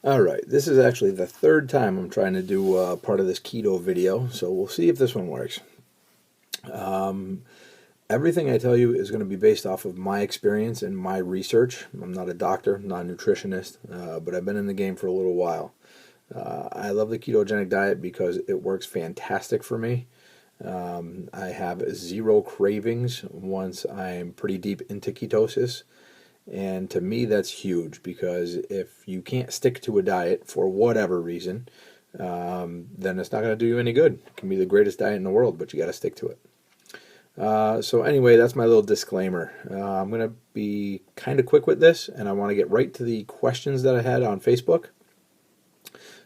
All right, this is actually the third time I'm trying to do part of this keto video, so we'll see if this one works. Um, Everything I tell you is going to be based off of my experience and my research. I'm not a doctor, I'm not a nutritionist, but I've been in the game for a little while. I love the ketogenic diet because it works fantastic for me. I have zero cravings once I'm pretty deep into ketosis. And to me, that's huge because if you can't stick to a diet for whatever reason, then it's not going to do you any good. It can be the greatest diet in the world, but you got to stick to it. So anyway, that's my little disclaimer. I'm going to be kind of quick with this, and I want to get right to the questions that I had on Facebook.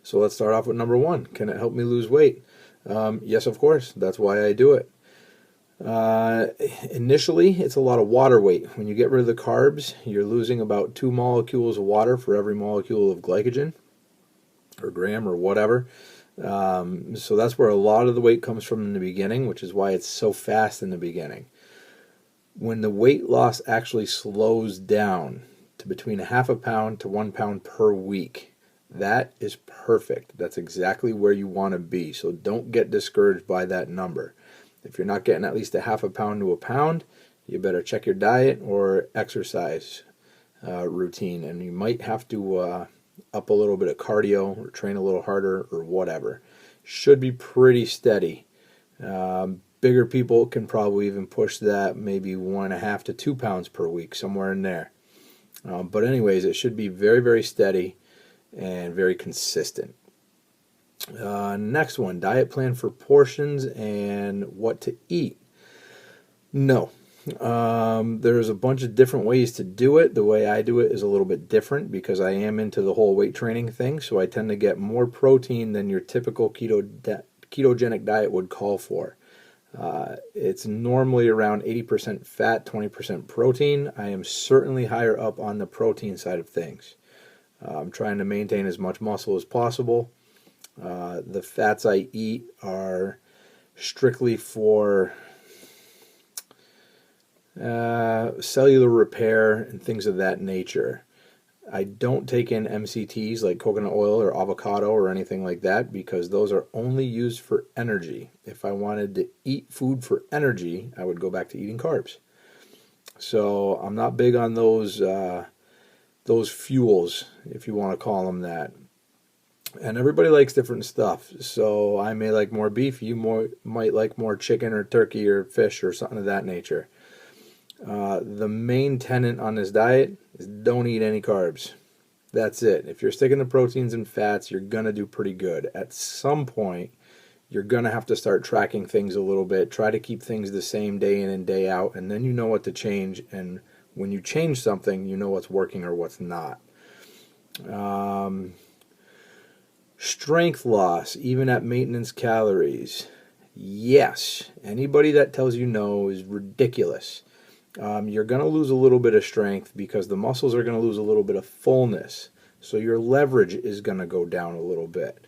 So let's start off with number one. Can it help me lose weight? Yes, of course. That's why I do it. Initially, it's a lot of water weight. When you get rid of the carbs, you're losing about 2 molecules of water for every molecule of glycogen or gram or whatever. So that's where a lot of the weight comes from in the beginning, which is why it's so fast in the beginning. When the weight loss actually slows down to between a half a pound to 1 pound per week, that is perfect. That's exactly where you want to be. So don't get discouraged by that number. If you're not getting at least a half a pound to a pound, you better check your diet or exercise routine. And you might have to up a little bit of cardio or train a little harder or whatever. Should be pretty steady. Bigger people can probably even push that maybe 1.5 to 2 pounds per week, somewhere in there. But anyways, it should be very, very steady and very consistent. Next one, diet plan for portions and what to eat. No. There's a bunch of different ways to do it. The way I do it is a little bit different because I am into the whole weight training thing, so I tend to get more protein than your typical ketogenic diet would call for. It's normally around 80% fat, 20% protein. I am certainly higher up on the protein side of things. I'm trying to maintain as much muscle as possible. The fats I eat are strictly for cellular repair and things of that nature. I don't take in MCTs like coconut oil or avocado or anything like that because those are only used for energy. If I wanted to eat food for energy, I would go back to eating carbs. So I'm not big on those fuels, if you want to call them that. And everybody likes different stuff. So I may like more beef. You might like more chicken or turkey or fish or something of that nature. The main tenet on this diet is don't eat any carbs. That's it. If you're sticking to proteins and fats, you're going to do pretty good. At some point, you're going to have to start tracking things a little bit. Try to keep things the same day in and day out, and then you know what to change. And when you change something, you know what's working or what's not. Strength loss, even at maintenance calories. Yes. Anybody that tells you no is ridiculous. You're going to lose a little bit of strength because the muscles are going to lose a little bit of fullness. So your leverage is going to go down a little bit.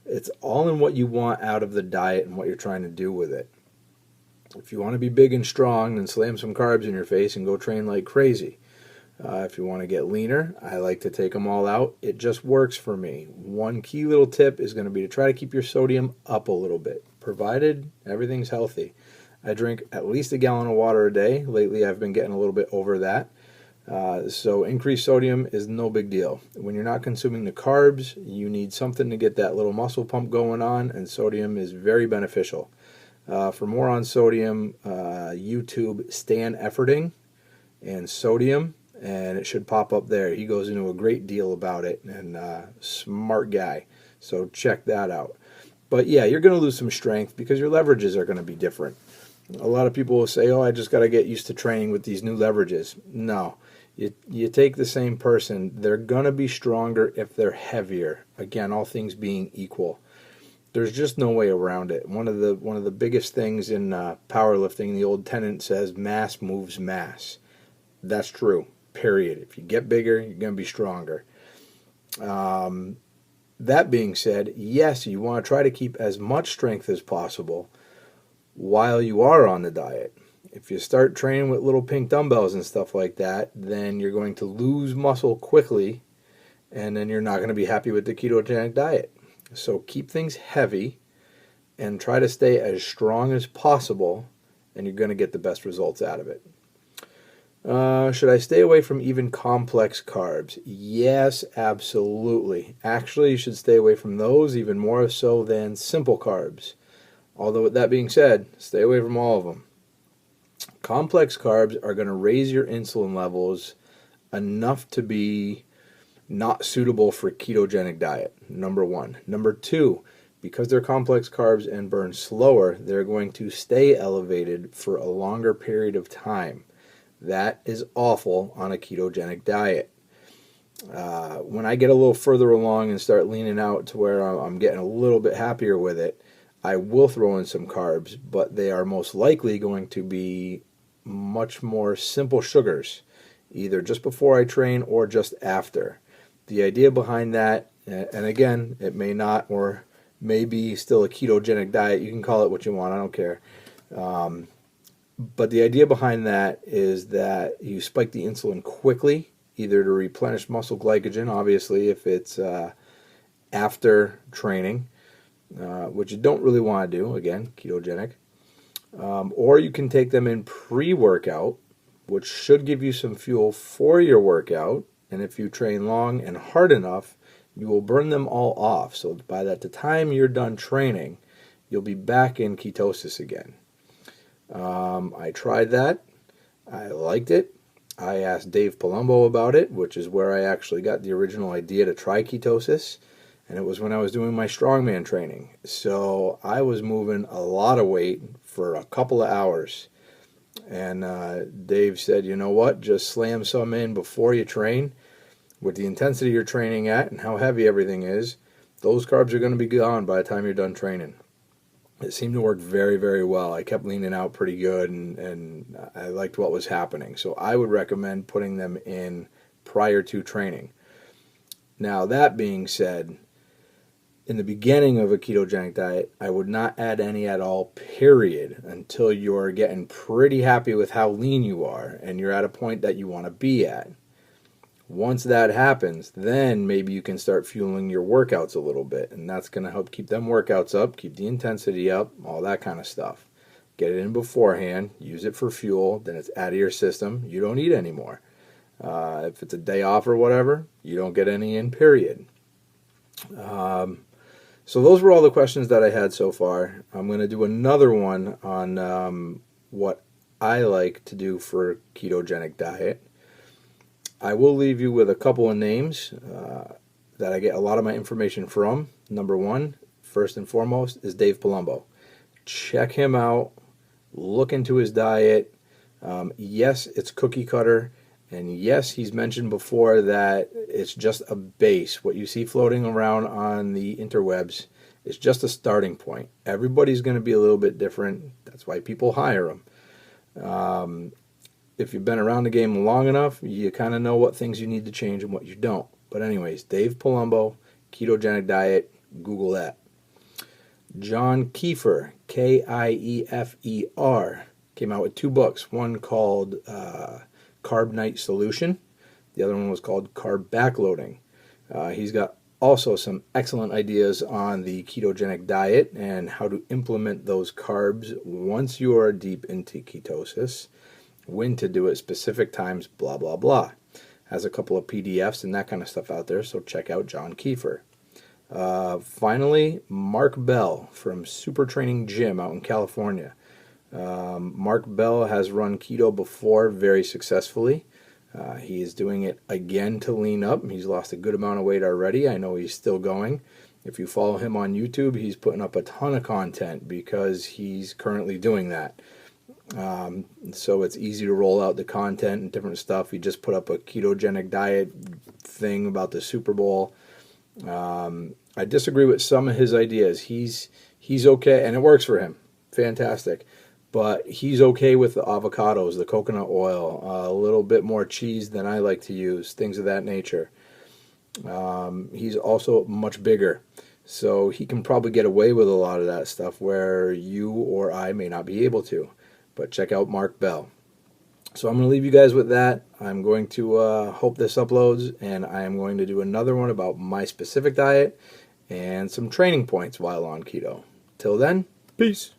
It's all in what you want out of the diet and what you're trying to do with it. If you want to be big and strong, then slam some carbs in your face and go train like crazy. If you want to get leaner, I like to take them all out. It just works for me. One key little tip is going to be to try to keep your sodium up a little bit, provided everything's healthy. I drink at least a gallon of water a day. Lately, I've been getting a little bit over that. So increased sodium is no big deal. When you're not consuming the carbs, you need something to get that little muscle pump going on, and sodium is very beneficial. For more on sodium, YouTube Stan Efferding and sodium, and it should pop up there. He goes into a great deal about it, and smart guy. So check that out. But yeah, you're going to lose some strength because your leverages are going to be different. A lot of people will say, oh, I just got to get used to training with these new leverages. No. You take the same person, they're going to be stronger if they're heavier. Again, all things being equal. There's just no way around it. One of the biggest things in powerlifting, the old tenet says mass moves mass. That's true, period. If you get bigger, you're going to be stronger. That being said, yes, you want to try to keep as much strength as possible while you are on the diet. If you start training with little pink dumbbells and stuff like that, then you're going to lose muscle quickly and then you're not going to be happy with the ketogenic diet. So keep things heavy and try to stay as strong as possible, and you're going to get the best results out of it. Should I stay away from even complex carbs? Yes, absolutely. Actually, you should stay away from those even more so than simple carbs. Although with that being said, stay away from all of them. Complex carbs are going to raise your insulin levels enough to be not suitable for ketogenic diet, number one. Number two, because they're complex carbs and burn slower, they're going to stay elevated for a longer period of time. That is awful on a ketogenic diet. When I get a little further along and start leaning out to where I'm getting a little bit happier with it, I will throw in some carbs, but they are most likely going to be much more simple sugars, either just before I train or just after. The idea behind that, and again, it may not or may be still a ketogenic diet. You can call it what you want. I don't care. But the idea behind that is that you spike the insulin quickly, either to replenish muscle glycogen, obviously, if it's after training, which you don't really want to do, again, ketogenic. Or you can take them in pre-workout, which should give you some fuel for your workout. And if you train long and hard enough, you will burn them all off. So by the time you're done training, you'll be back in ketosis again. I tried that. I liked it. I asked Dave Palumbo about it, which is where I actually got the original idea to try ketosis. And it was when I was doing my strongman training. So I was moving a lot of weight for a couple of hours. And Dave said, you know what, just slam some in before you train. With the intensity you're training at and how heavy everything is, those carbs are going to be gone by the time you're done training. It seemed to work very, very well. I kept leaning out pretty good, and I liked what was happening. So I would recommend putting them in prior to training. Now, that being said, in the beginning of a ketogenic diet, I would not add any at all, period, until you're getting pretty happy with how lean you are and you're at a point that you want to be at. Once that happens, then maybe you can start fueling your workouts a little bit, and that's going to help keep them workouts up, keep the intensity up, all that kind of stuff. Get it in beforehand, use it for fuel, then it's out of your system. You don't eat anymore. If it's a day off or whatever, you don't get any in, period. So those were all the questions that I had so far. I'm going to do another one on what I like to do for ketogenic diet. I will leave you with a couple of names that I get a lot of my information from. Number one, first and foremost, is Dave Palumbo. Check him out. Look into his diet. Yes, it's cookie cutter. And yes, he's mentioned before that it's just a base. What you see floating around on the interwebs is just a starting point. Everybody's going to be a little bit different. That's why people hire him. If you've been around the game long enough, you kind of know what things you need to change and what you don't. But anyways, Dave Palumbo, ketogenic diet, Google that. John Kiefer, Kiefer, came out with 2 books. One called Carb Night Solution. The other one was called Carb Backloading. He's got also some excellent ideas on the ketogenic diet and how to implement those carbs once you are deep into ketosis, when to do it, specific times, blah, blah, blah. Has a couple of PDFs and that kind of stuff out there, so check out John Kiefer. Finally, Mark Bell from Super Training Gym out in California. Mark Bell has run keto before very successfully. He is doing it again to lean up. He's lost a good amount of weight already. I know he's still going. If you follow him on YouTube, he's putting up a ton of content because he's currently doing that. So it's easy to roll out the content and different stuff. He just put up a ketogenic diet thing about the Super Bowl. I disagree with some of his ideas. He's okay, and it works for him. Fantastic. But he's okay with the avocados, the coconut oil, a little bit more cheese than I like to use, things of that nature. He's also much bigger, so he can probably get away with a lot of that stuff where you or I may not be able to. But check out Mark Bell. So I'm going to leave you guys with that. I'm going to hope this uploads, and I am going to do another one about my specific diet and some training points while on keto. Till then, peace.